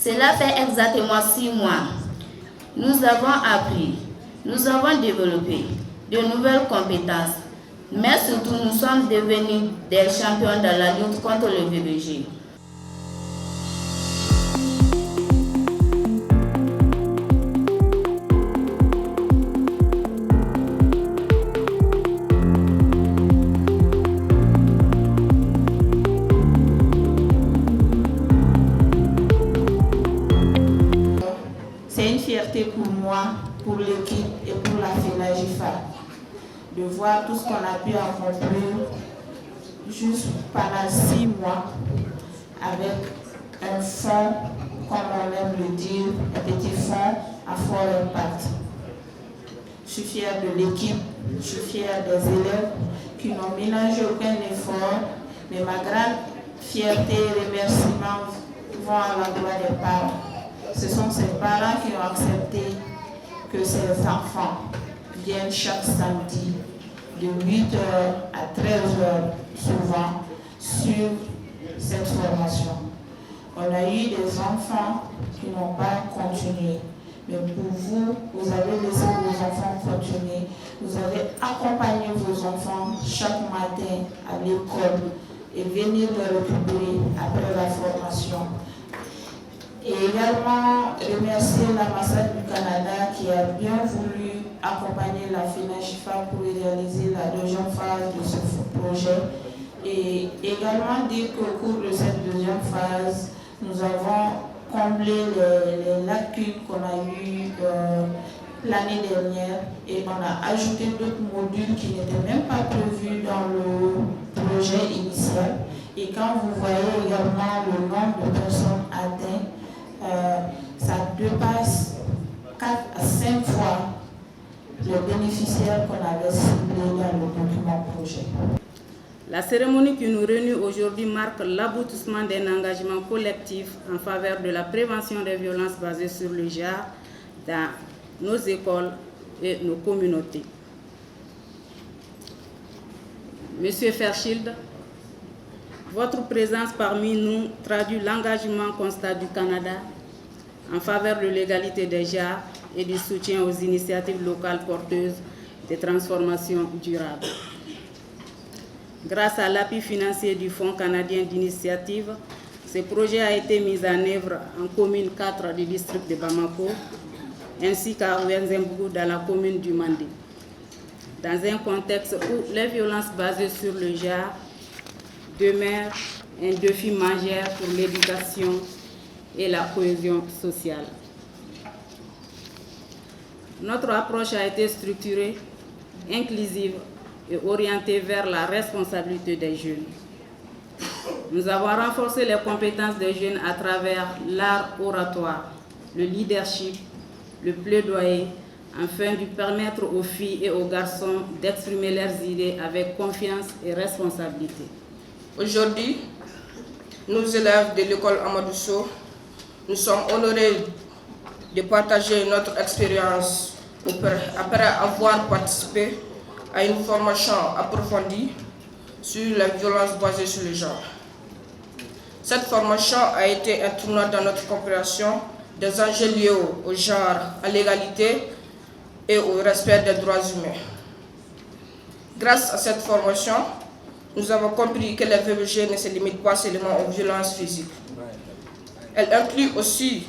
Cela fait exactement 6 mois. Nous avons appris, nous avons développé de nouvelles compétences, mais surtout nous sommes devenus des champions dans la lutte contre le VBG. C'est une fierté pour moi, pour l'équipe et pour la FENAGIFA de voir tout ce qu'on a pu accomplir juste pendant 6 mois avec un fonds, comme on aime le dire, un petit fonds à fort impact. Je suis fière de l'équipe, je suis fière des élèves qui n'ont ménagé aucun effort, mais ma grande fierté et remerciements vont à l'endroit des parents. Ce sont ces parents qui ont accepté que ces enfants viennent chaque samedi de 8h à 13h souvent sur cette formation. On a eu des enfants qui n'ont pas continué. Mais pour vous, vous avez laissé vos enfants continuer. Vous avez accompagné vos enfants chaque matin à l'école et venir les récupérer après la formation. Et également remercier l'ambassade du Canada qui a bien voulu accompagner la FENAGIFA pour réaliser la deuxième phase de ce projet. Et également dire qu'au cours de cette deuxième phase, nous avons comblé les lacunes qu'on a eues l'année dernière et on a ajouté d'autres modules qui n'étaient même pas prévus dans le projet initial. Et quand vous voyez également le nombre de personnes atteintes, ça dépasse 4 à 5 fois les bénéficiaires qu'on avait ciblés dans le document projet. La cérémonie qui nous réunit aujourd'hui marque l'aboutissement d'un engagement collectif en faveur de la prévention des violences basées sur le genre dans nos écoles et nos communautés. Monsieur Fairchild, votre présence parmi nous traduit l'engagement constant du Canada en faveur de l'égalité des genres et du soutien aux initiatives locales porteuses de transformation durable. Grâce à l'appui financier du Fonds canadien d'initiative, ce projet a été mis en œuvre en commune 4 du district de Bamako, ainsi qu'à Ouenzembougou dans la commune du Mandé, dans un contexte où les violences basées sur le genre demeure un défi majeur pour l'éducation et la cohésion sociale. Notre approche a été structurée, inclusive et orientée vers la responsabilité des jeunes. Nous avons renforcé les compétences des jeunes à travers l'art oratoire, le leadership, le plaidoyer, afin de permettre aux filles et aux garçons d'exprimer leurs idées avec confiance et responsabilité. Aujourd'hui, nous élèves de l'école Amadou Sow, nous sommes honorés de partager notre expérience après avoir participé à une formation approfondie sur la violence basée sur le genre. Cette formation a été un tournant dans notre compréhension des enjeux liés au genre, à l'égalité et au respect des droits humains. Grâce à cette formation, nous avons compris que les VBG ne se limitent pas seulement aux violences physiques. Elle inclut aussi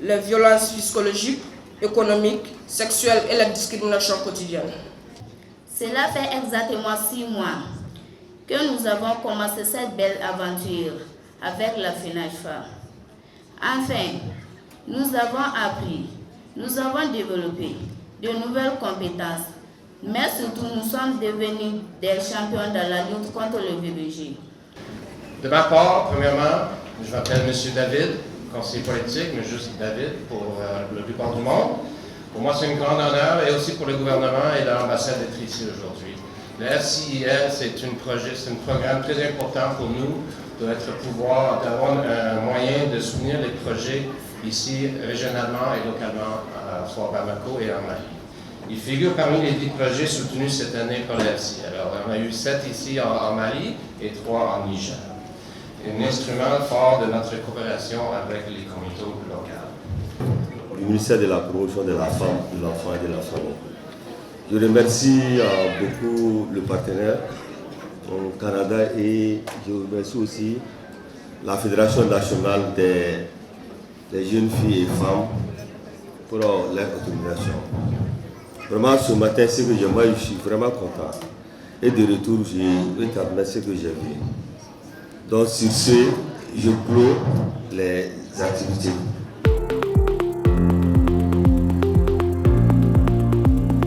les violences psychologiques, économiques, sexuelles et la discrimination quotidienne. Cela fait exactement 6 mois que nous avons commencé cette belle aventure avec la FENAGIFA. Enfin, nous avons appris, nous avons développé de nouvelles compétences, mais surtout nous sommes devenus des champions dans la lutte contre le VBG. De ma part, premièrement, je m'appelle M. David, conseiller politique, mais juste David pour la plupart du monde. Pour moi, c'est un grand honneur et aussi pour le gouvernement et l'ambassade d'être ici aujourd'hui. Le FCIL, c'est un programme très important pour nous d'avoir un moyen de soutenir les projets ici régionalement et localement à Fort Bamako et en Mali. Il figure parmi les 10 projets soutenus cette année par le FCIL. Alors, on a eu 7 ici en Mali et 3 en Niger. Un instrument fort de notre coopération avec les communautés locales. ministère de la promotion de la femme, de l'enfant et de la famille. Je remercie beaucoup le partenaire au Canada et je remercie aussi la Fédération nationale des jeunes filles et femmes pour leur autorisation. Vraiment, ce matin, ce que moi, je suis vraiment content. Et de retour, je vais terminer ce que j'ai vu. Donc, sur ce, je clôt les activités.